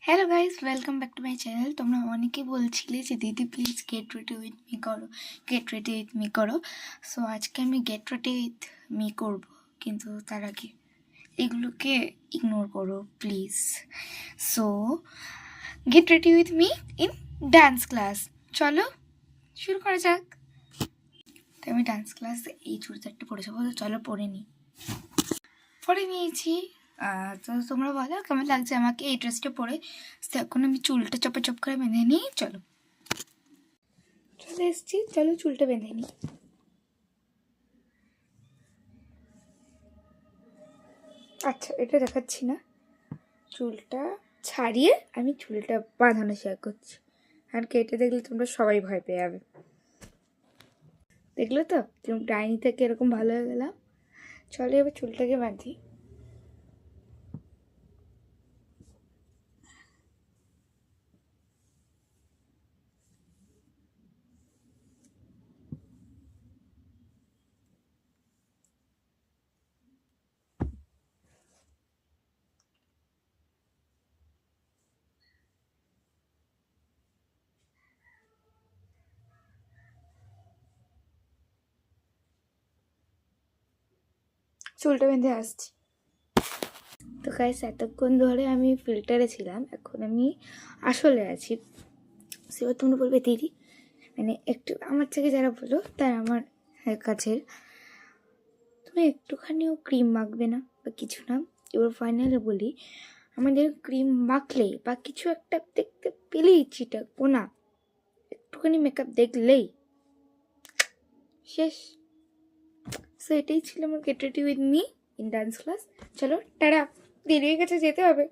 Hello guys, welcome back to my channel. তোমরা অনেকেই বলছিলে যে দিদি please get ready with me করো, গেট রেডি উইথ মি করো। সো আজকে আমি গেট রেডি উইথ মি করবো, কিন্তু তার আগে এগুলোকে ইগনোর করো please. So get ready with me in dance class. চলো শুরু করা যাক। তো আমি ডান্স ক্লাসে এই চুড়িদারটা পরে যাবো, চলো পরে নিই। পরে নিয়েছি। তো তোমরা বলো কেমন লাগছে আমাকে এই ড্রেসটা পরে। এখন আমি চুলটা চপ করে বেঁধে নিই। চলো চলে এসছি, চলো চুলটা বেঁধে নিই। আচ্ছা, এটা দেখাচ্ছি না, চুলটা ছাড়িয়ে আমি চুলটা বাঁধানো শেয়ার করছি, আর কেটে দেখলে তোমরা সবাই ভয় পেয়ে যাবে। দেখলে তো ডাইনি থেকে এরকম ভালো হয়ে গেলাম। চলো এবার চুলটাকে বাঁধি। চুলটা বেঁধে আসছি। তো গাইস, এতক্ষণ ধরে আমি ফিল্টারে ছিলাম, এখন আমি আসলে আছি। সেবার তোমরা বলবে দিদি, মানে একটু আমার থেকে যারা বলো তারা আমার কাছের, তুমি একটুখানিও ক্রিম মাখবে না বা কিছু না। এবার ফাইনালে বলি, আমাদের ক্রিম মাখলেই বা কিছু একটা দেখতে পেলেই চিটাকবো না, একটুখানি মেকআপ দেখলেই শেষ। সো এটাই ছিল আমার get ready with me in dance class. চলো টাটা, দেরি হয়ে গেছে, যেতে হবে।